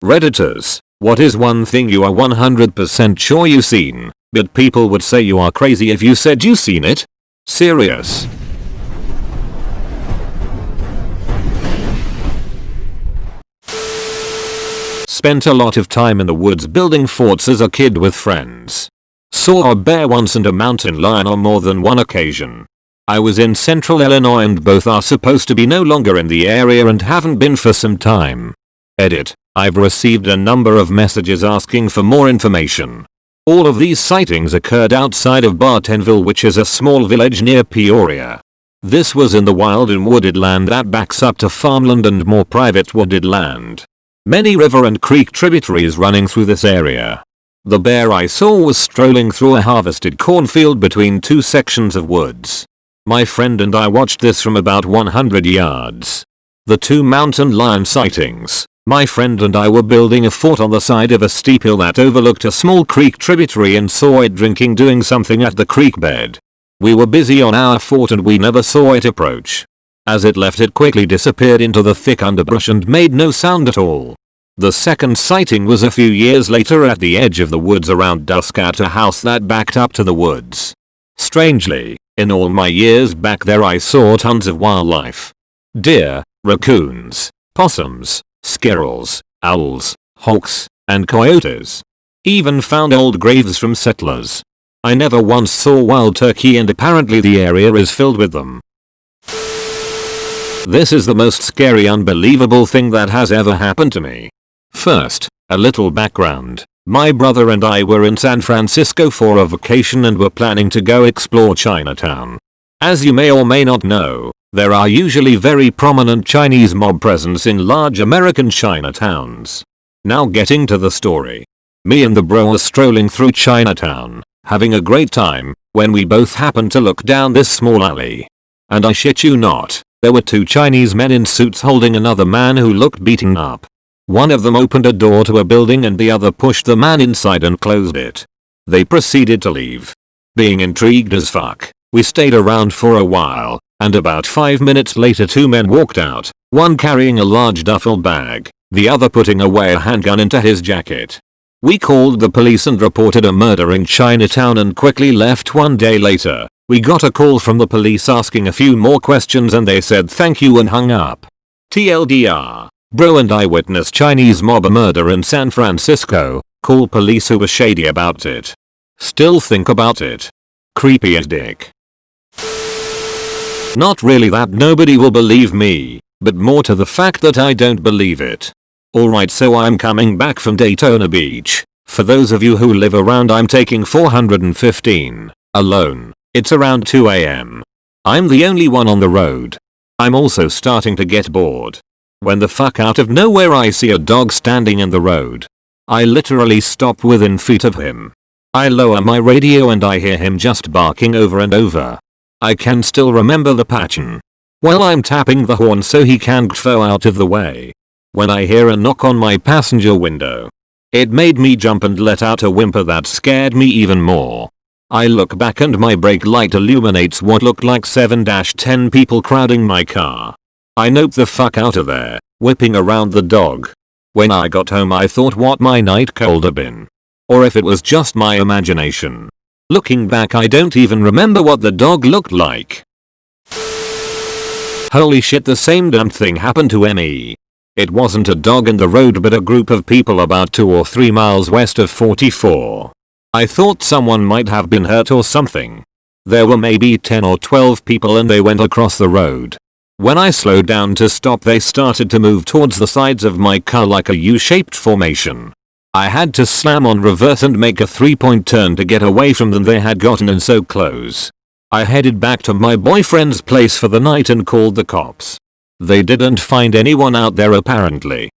Redditors, what is one thing you are 100% sure you've seen, but people would say you are crazy if you said you seen it? Serious. Spent a lot of time in the woods building forts as a kid with friends. Saw a bear once and a mountain lion on more than one occasion. I was in central Illinois and both are supposed to be no longer in the area and haven't been for some time. Edit. I've received a number of messages asking for more information. All of these sightings occurred outside of Bartonville, which is a small village near Peoria. This was in the wild and wooded land that backs up to farmland and more private wooded land. Many river and creek tributaries running through this area. The bear I saw was strolling through a harvested cornfield between two sections of woods. My friend and I watched this from about 100 yards. The two mountain lion sightings. My friend and I were building a fort on the side of a steep hill that overlooked a small creek tributary and saw it doing something at the creek bed. We were busy on our fort and we never saw it approach. As it left, it quickly disappeared into the thick underbrush and made no sound at all. The second sighting was a few years later at the edge of the woods around dusk at a house that backed up to the woods. Strangely, in all my years back there I saw tons of wildlife. Deer, raccoons, possums, squirrels, owls, hawks, and coyotes. Even found old graves from settlers. I never once saw wild turkey and apparently the area is filled with them. This is the most scary, unbelievable thing that has ever happened to me. First, a little background. My brother and I were in San Francisco for a vacation and were planning to go explore Chinatown. As you may or may not know, there are usually very prominent Chinese mob presence in large American Chinatowns. Now getting to the story. Me and the bro were strolling through Chinatown, having a great time, when we both happened to look down this small alley. And I shit you not, there were two Chinese men in suits holding another man who looked beaten up. One of them opened a door to a building and the other pushed the man inside and closed it. They proceeded to leave. Being intrigued as fuck, we stayed around for a while, and about 5 minutes later two men walked out, one carrying a large duffel bag, the other putting away a handgun into his jacket. We called the police and reported a murder in Chinatown and quickly left. 1 day later, we got a call from the police asking a few more questions and they said thank you and hung up. TLDR. Bro and I witnessed Chinese mob murder in San Francisco. Call police who were shady about it. Still think about it. Creepy as dick. Not really that nobody will believe me, but more to the fact that I don't believe it. Alright, so I'm coming back from Daytona Beach. For those of you who live around, I'm taking 415, alone. It's around 2 AM. I'm the only one on the road. I'm also starting to get bored. When the fuck out of nowhere I see a dog standing in the road. I literally stop within feet of him. I lower my radio and I hear him just barking over and over. I can still remember the pattern. Well, I'm tapping the horn so he can go out of the way. When I hear a knock on my passenger window. It made me jump and let out a whimper that scared me even more. I look back and my brake light illuminates what looked like 7-10 people crowding my car. I noped the fuck out of there, whipping around the dog. When I got home I thought what my night could have been. Or if it was just my imagination. Looking back, I don't even remember what the dog looked like. Holy shit, the same damn thing happened to me. It wasn't a dog in the road but a group of people about 2 or 3 miles west of 44. I thought someone might have been hurt or something. There were maybe 10 or 12 people and they went across the road. When I slowed down to stop, they started to move towards the sides of my car like a U-shaped formation. I had to slam on reverse and make a 3-point turn to get away from them. They had gotten in so close. I headed back to my boyfriend's place for the night and called the cops. They didn't find anyone out there apparently.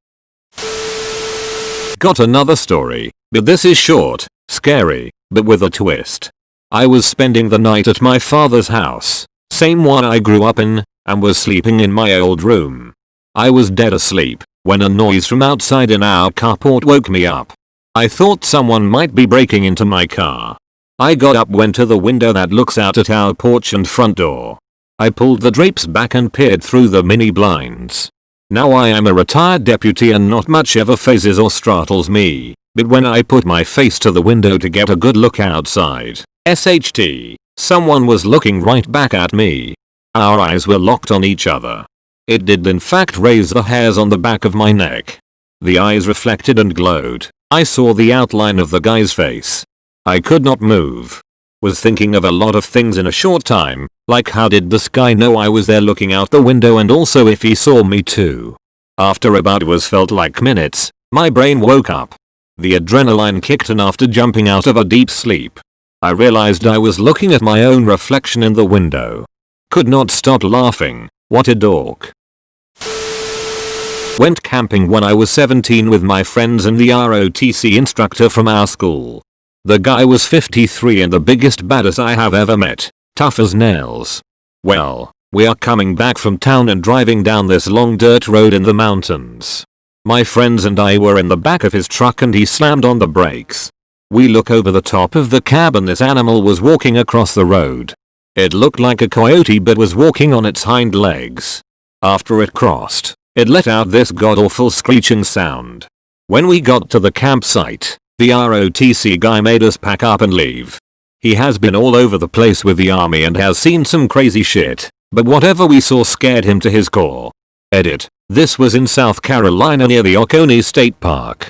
Got another story, but this is short, scary, but with a twist. I was spending the night at my father's house, same one I grew up in, and was sleeping in my old room. I was dead asleep when a noise from outside in our carport woke me up. I thought someone might be breaking into my car. I got up, went to the window that looks out at our porch and front door. I pulled the drapes back and peered through the mini blinds. Now I am a retired deputy and not much ever phases or startles me, but when I put my face to the window to get a good look outside, SHT, someone was looking right back at me. Our eyes were locked on each other. It did in fact raise the hairs on the back of my neck. The eyes reflected and glowed. I saw the outline of the guy's face. I could not move. Was thinking of a lot of things in a short time, like how did this guy know I was there looking out the window and also if he saw me too. After about was felt like minutes, my brain woke up. The adrenaline kicked in after jumping out of a deep sleep. I realized I was looking at my own reflection in the window. Could not stop laughing. What a dork. Went camping when I was 17 with my friends and the ROTC instructor from our school. The guy was 53 and the biggest badass I have ever met, tough as nails. Well, we are coming back from town and driving down this long dirt road in the mountains. My friends and I were in the back of his truck and he slammed on the brakes. We look over the top of the cab and this animal was walking across the road. It looked like a coyote but was walking on its hind legs. After it crossed, it let out this god-awful screeching sound. When we got to the campsite, the ROTC guy made us pack up and leave. He has been all over the place with the army and has seen some crazy shit, but whatever we saw scared him to his core. Edit. This was in South Carolina near the Oconee State Park.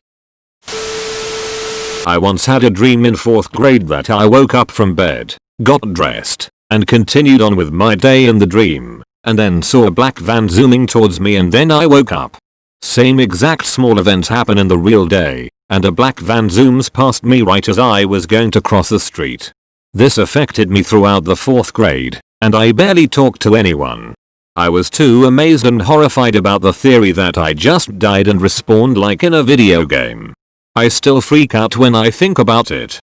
I once had a dream in 4th grade that I woke up from bed, got dressed, and continued on with my day in the dream, and then saw a black van zooming towards me and then I woke up. Same exact small event happen in the real day, and a black van zooms past me right as I was going to cross the street. This affected me throughout the 4th grade, and I barely talked to anyone. I was too amazed and horrified about the theory that I just died and respawned like in a video game. I still freak out when I think about it.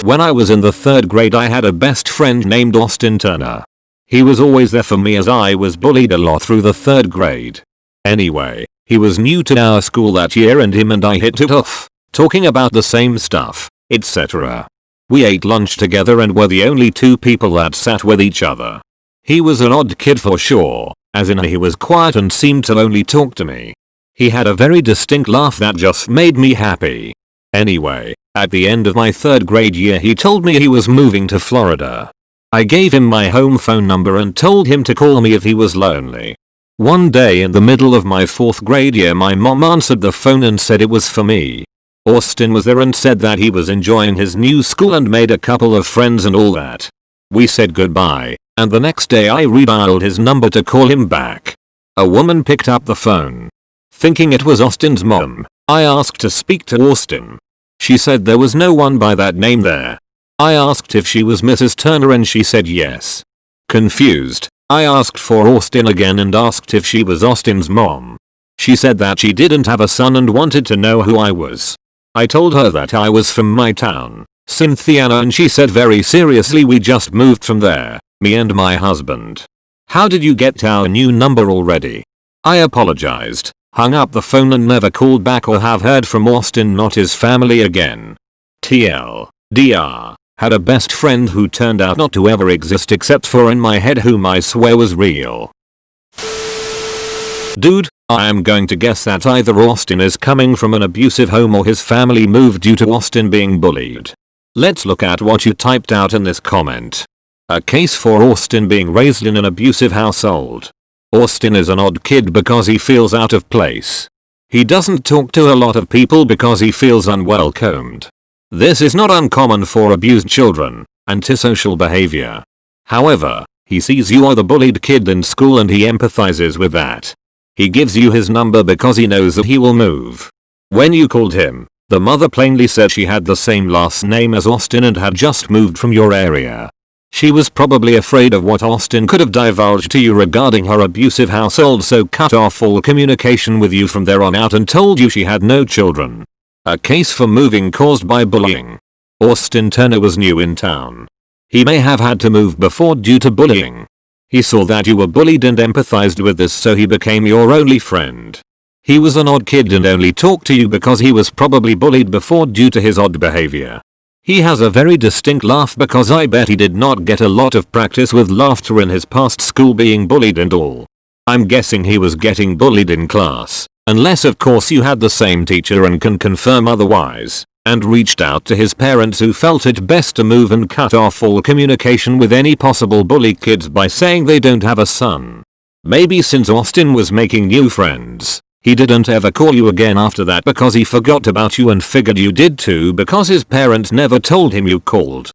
When I was in the 3rd grade I had a best friend named Austin Turner. He was always there for me as I was bullied a lot through the 3rd grade. Anyway, he was new to our school that year and him and I hit it off, talking about the same stuff, etc. We ate lunch together and were the only two people that sat with each other. He was an odd kid for sure, as in he was quiet and seemed to only talk to me. He had a very distinct laugh that just made me happy. Anyway, at the end of my 3rd grade year he told me he was moving to Florida. I gave him my home phone number and told him to call me if he was lonely. One day in the middle of my 4th grade year my mom answered the phone and said it was for me. Austin was there and said that he was enjoying his new school and made a couple of friends and all that. We said goodbye, and the next day I redialed his number to call him back. A woman picked up the phone. Thinking it was Austin's mom, I asked to speak to Austin. She said there was no one by that name there. I asked if she was Mrs. Turner and she said yes. Confused, I asked for Austin again and asked if she was Austin's mom. She said that she didn't have a son and wanted to know who I was. I told her that I was from my town, Cynthiana, and she said very seriously, we just moved from there, me and my husband. How did you get our new number already? I apologized, hung up the phone and never called back or have heard from Austin not his family again. TLDR. Had a best friend who turned out not to ever exist except for in my head, whom I swear was real. Dude, I am going to guess that either Austin is coming from an abusive home or his family moved due to Austin being bullied. Let's look at what you typed out in this comment. A case for Austin being raised in an abusive household. Austin is an odd kid because he feels out of place. He doesn't talk to a lot of people because he feels unwelcomed. This is not uncommon for abused children, antisocial behavior. However, he sees you are the bullied kid in school and he empathizes with that. He gives you his number because he knows that he will move. When you called him, the mother plainly said she had the same last name as Austin and had just moved from your area. She was probably afraid of what Austin could have divulged to you regarding her abusive household, so cut off all communication with you from there on out and told you she had no children. A case for moving caused by bullying. Austin Turner was new in town. He may have had to move before due to bullying. He saw that you were bullied and empathized with this, so he became your only friend. He was an odd kid and only talked to you because he was probably bullied before due to his odd behavior. He has a very distinct laugh because I bet he did not get a lot of practice with laughter in his past school being bullied and all. I'm guessing he was getting bullied in class, unless of course you had the same teacher and can confirm otherwise, and reached out to his parents who felt it best to move and cut off all communication with any possible bully kids by saying they don't have a son. Maybe since Austin was making new friends, he didn't ever call you again after that because he forgot about you and figured you did too because his parents never told him you called.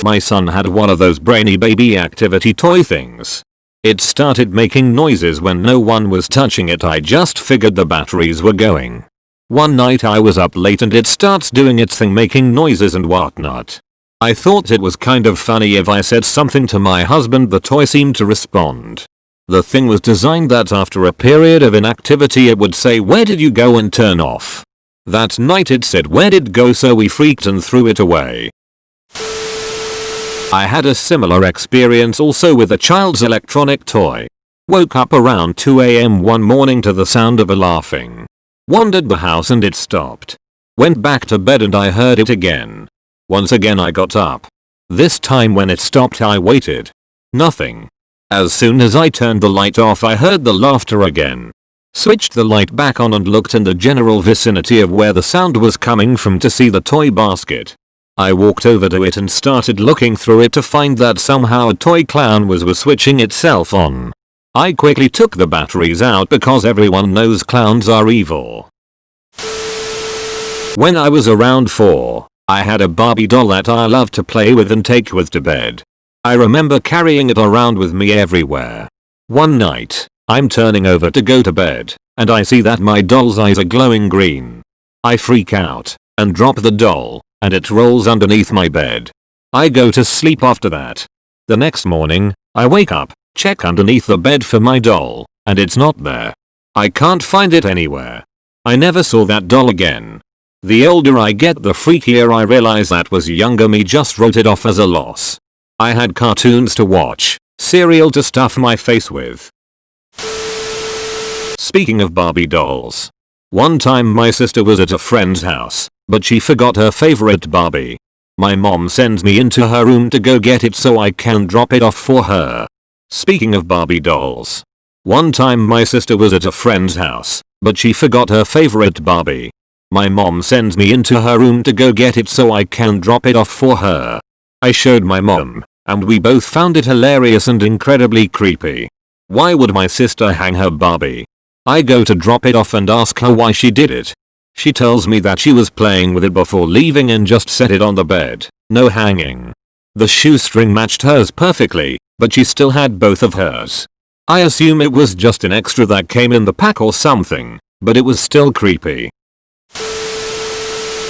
My son had one of those brainy baby activity toy things. It started making noises when no one was touching it. I just figured the batteries were going. One night I was up late and it starts doing its thing, making noises and whatnot. I thought it was kind of funny if I said something to my husband. The toy seemed to respond. The thing was designed that after a period of inactivity it would say, "Where did you go?" and turn off. That night it said, "Where did it go?" so we freaked and threw it away. I had a similar experience also with a child's electronic toy. Woke up around 2 AM one morning to the sound of a laughing. Wandered the house and it stopped. Went back to bed and I heard it again. Once again I got up. This time when it stopped I waited. Nothing. As soon as I turned the light off I heard the laughter again. Switched the light back on and looked in the general vicinity of where the sound was coming from to see the toy basket. I walked over to it and started looking through it to find that somehow a toy clown was switching itself on. I quickly took the batteries out because everyone knows clowns are evil. When I was around 4, I had a Barbie doll that I loved to play with and take with to bed. I remember carrying it around with me everywhere. One night, I'm turning over to go to bed, and I see that my doll's eyes are glowing green. I freak out, and drop the doll, and it rolls underneath my bed. I go to sleep after that. The next morning, I wake up, check underneath the bed for my doll, and it's not there. I can't find it anywhere. I never saw that doll again. The older I get, the freakier I realize that was younger me just wrote it off as a loss. I had cartoons to watch, cereal to stuff my face with. Speaking of Barbie dolls. One time my sister was at a friend's house, but she forgot her favorite Barbie. My mom sends me into her room to go get it so I can drop it off for her. Speaking of Barbie dolls. One time my sister was at a friend's house, but she forgot her favorite Barbie. My mom sends me into her room to go get it so I can drop it off for her. I showed my mom, and we both found it hilarious and incredibly creepy. Why would my sister hang her Barbie? I go to drop it off and ask her why she did it. She tells me that she was playing with it before leaving and just set it on the bed, no hanging. The shoestring matched hers perfectly, but she still had both of hers. I assume it was just an extra that came in the pack or something, but it was still creepy.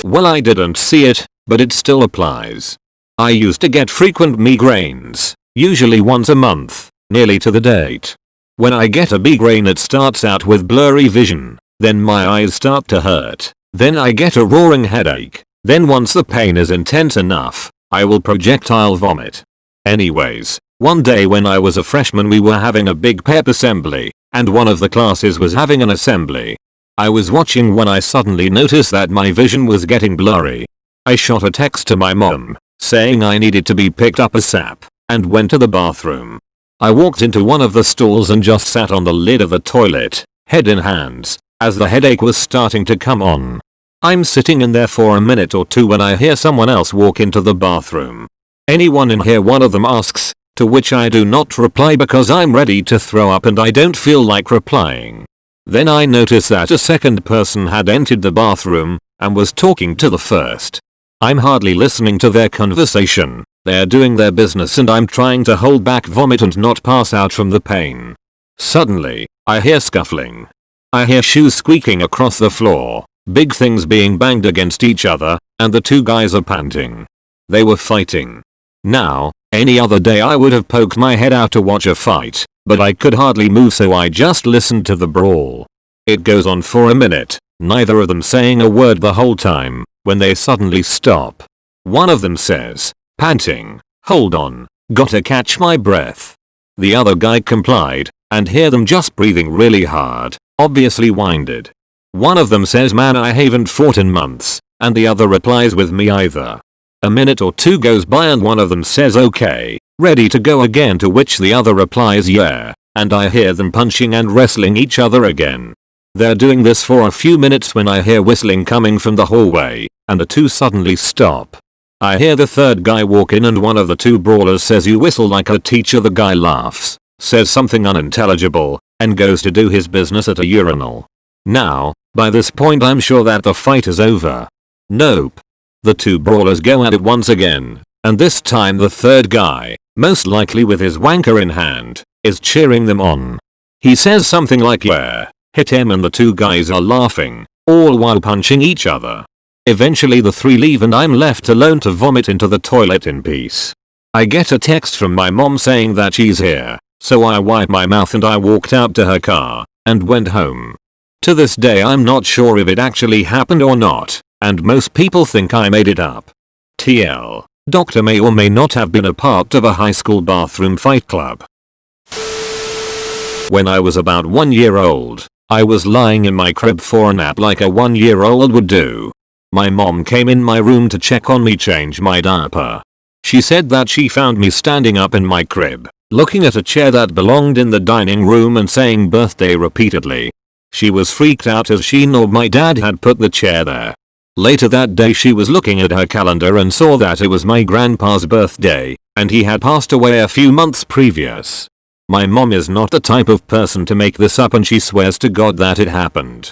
Well, I didn't see it, but it still applies. I used to get frequent migraines, usually once a month, nearly to the date. When I get a migraine it starts out with blurry vision, then my eyes start to hurt, then I get a roaring headache, then once the pain is intense enough, I will projectile vomit. Anyways, one day when I was a freshman we were having a big pep assembly, and one of the classes was having an assembly. I was watching when I suddenly noticed that my vision was getting blurry. I shot a text to my mom, saying I needed to be picked up ASAP, and went to the bathroom. I walked into one of the stalls and just sat on the lid of the toilet, head in hands, as the headache was starting to come on. I'm sitting in there for a minute or two when I hear someone else walk into the bathroom. "Anyone in here?" one of them asks, to which I do not reply because I'm ready to throw up and I don't feel like replying. Then I notice that a second person had entered the bathroom and was talking to the first. I'm hardly listening to their conversation, they're doing their business and I'm trying to hold back vomit and not pass out from the pain. Suddenly, I hear scuffling. I hear shoes squeaking across the floor, big things being banged against each other, and the two guys are panting. They were fighting. Now, any other day I would have poked my head out to watch a fight, but I could hardly move so I just listened to the brawl. It goes on for a minute, neither of them saying a word the whole time, when they suddenly stop. One of them says, panting, "Hold on, gotta catch my breath." The other guy complied, and hear them just breathing really hard, obviously winded. One of them says, "Man, I haven't fought in months," and the other replies with, "Me either." A minute or two goes by and one of them says, "Okay, ready to go again, to which the other replies yeah, and I hear them punching and wrestling each other again. They're doing this for a few minutes when I hear whistling coming from the hallway, and the two suddenly stop. I hear the third guy walk in and one of the two brawlers says, "You whistle like a teacher." The guy laughs, says something unintelligible, and goes to do his business at a urinal. Now, by this point I'm sure that the fight is over. Nope. The two brawlers go at it once again, and this time the third guy, most likely with his wanker in hand, is cheering them on. He says something like yeah, hit him, and the two guys are laughing, all while punching each other. Eventually the three leave and I'm left alone to vomit into the toilet in peace. I get a text from my mom saying that she's here, so I wiped my mouth and I walked out to her car and went home. To this day I'm not sure if it actually happened or not, and most people think I made it up. TL. Doctor may or may not have been a part of a high school bathroom fight club. When I was about 1 year old, I was lying in my crib for a nap like a 1-year-old would do. My mom came in my room to check on me, change my diaper. She said that she found me standing up in my crib, looking at a chair that belonged in the dining room and saying birthday repeatedly. She was freaked out as she knew my dad had put the chair there. Later that day she was looking at her calendar and saw that it was my grandpa's birthday, and he had passed away a few months previous. My mom is not the type of person to make this up, and she swears to God that it happened.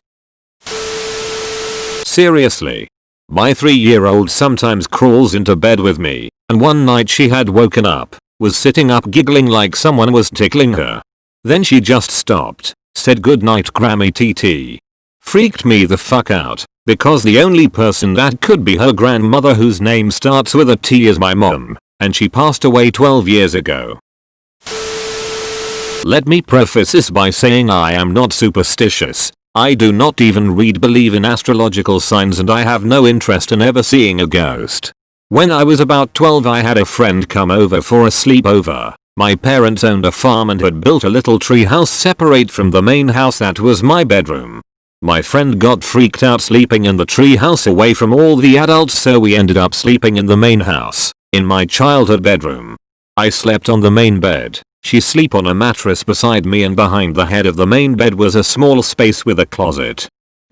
Seriously. My 3-year-old sometimes crawls into bed with me, and one night she had woken up, was sitting up giggling like someone was tickling her. Then she just stopped, said good night Grammy TT. Freaked me the fuck out, because the only person that could be her grandmother whose name starts with a T is my mom, and she passed away 12 years ago. Let me preface this by saying I am not superstitious. I do not even believe in astrological signs, and I have no interest in ever seeing a ghost. When I was about 12 I had a friend come over for a sleepover. My parents owned a farm and had built a little tree house separate from the main house that was my bedroom. My friend got freaked out sleeping in the tree house away from all the adults, so we ended up sleeping in the main house, in my childhood bedroom. I slept on the main bed. She slept on a mattress beside me, and behind the head of the main bed was a small space with a closet.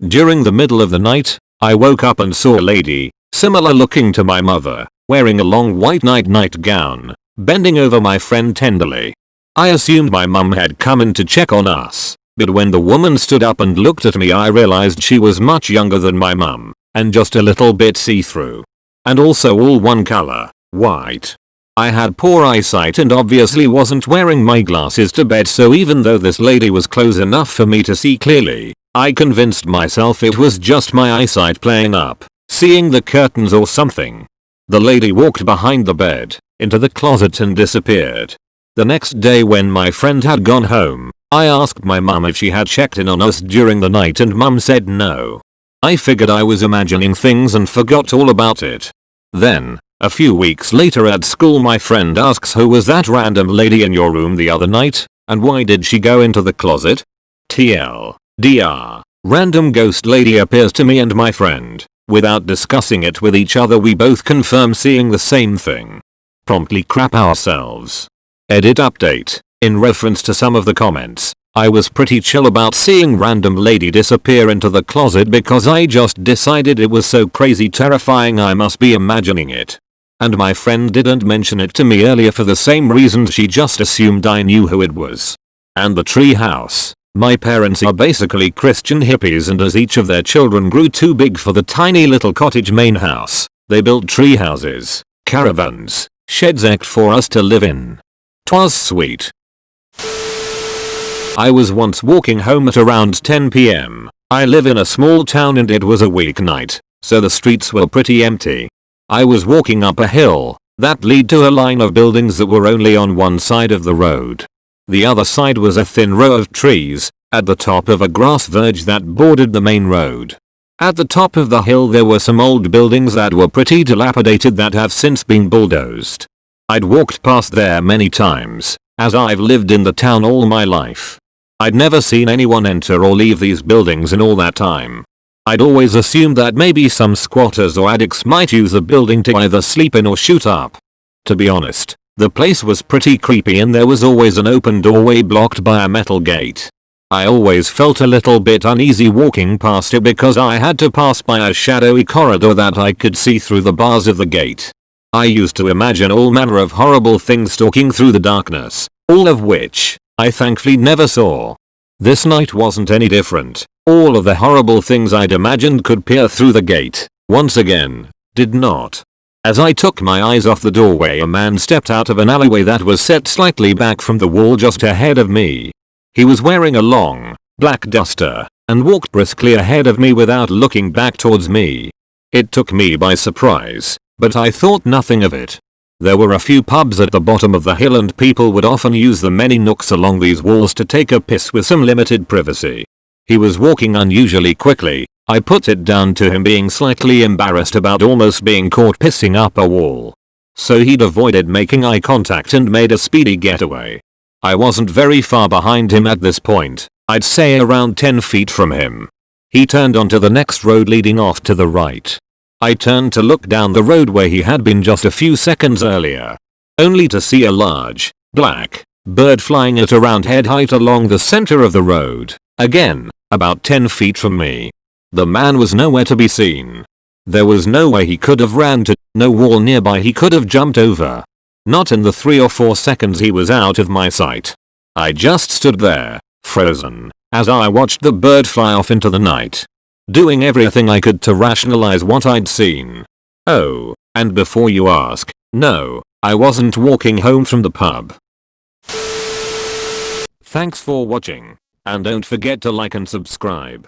During the middle of the night, I woke up and saw a lady, similar looking to my mother, wearing a long white nightgown, bending over my friend tenderly. I assumed my mum had come in to check on us, but when the woman stood up and looked at me I realized she was much younger than my mum, and just a little bit see-through. And also all one color, white. I had poor eyesight and obviously wasn't wearing my glasses to bed, so even though this lady was close enough for me to see clearly, I convinced myself it was just my eyesight playing up, seeing the curtains or something. The lady walked behind the bed, into the closet and disappeared. The next day when my friend had gone home, I asked my mum if she had checked in on us during the night, and mum said no. I figured I was imagining things and forgot all about it. Then, a few weeks later at school my friend asks, who was that random lady in your room the other night, and why did she go into the closet? TL. DR. Random ghost lady appears to me and my friend. Without discussing it with each other we both confirm seeing the same thing. Promptly crap ourselves. Edit update. In reference to some of the comments, I was pretty chill about seeing random lady disappear into the closet because I just decided it was so crazy terrifying I must be imagining it. And my friend didn't mention it to me earlier for the same reasons, she just assumed I knew who it was. And the tree house. My parents are basically Christian hippies, and as each of their children grew too big for the tiny little cottage main house, they built tree houses, caravans, sheds for us to live in. 'Twas sweet. I was once walking home at around 10 PM. I live in a small town and it was a weeknight, so the streets were pretty empty. I was walking up a hill that led to a line of buildings that were only on one side of the road. The other side was a thin row of trees at the top of a grass verge that bordered the main road. At the top of the hill there were some old buildings that were pretty dilapidated that have since been bulldozed. I'd walked past there many times, as I've lived in the town all my life. I'd never seen anyone enter or leave these buildings in all that time. I'd always assumed that maybe some squatters or addicts might use the building to either sleep in or shoot up. To be honest, The place was pretty creepy and there was always an open doorway blocked by a metal gate. I always felt a little bit uneasy walking past it because I had to pass by a shadowy corridor that I could see through the bars of the gate. I used to imagine all manner of horrible things stalking through the darkness, all of which I thankfully never saw. This night wasn't any different. All of the horrible things I'd imagined could peer through the gate, once again, did not. As I took my eyes off the doorway, a man stepped out of an alleyway that was set slightly back from the wall just ahead of me. He was wearing a long, black duster, and walked briskly ahead of me without looking back towards me. It took me by surprise, but I thought nothing of it. There were a few pubs at the bottom of the hill and people would often use the many nooks along these walls to take a piss with some limited privacy. He was walking unusually quickly. I put it down to him being slightly embarrassed about almost being caught pissing up a wall. So he'd avoided making eye contact and made a speedy getaway. I wasn't very far behind him at this point, I'd say around 10 feet from him. He turned onto the next road leading off to the right. I turned to look down the road where he had been just a few seconds earlier, only to see a large, black, bird flying at around head height along the center of the road, again, about 10 feet from me. The man was nowhere to be seen. There was no way he could have ran to, no wall nearby he could have jumped over. Not in the 3 or 4 seconds he was out of my sight. I just stood there, frozen, as I watched the bird fly off into the night, doing everything I could to rationalize what I'd seen. Oh, and before you ask, no, I wasn't walking home from the pub. Thanks for watching, and don't forget to like and subscribe.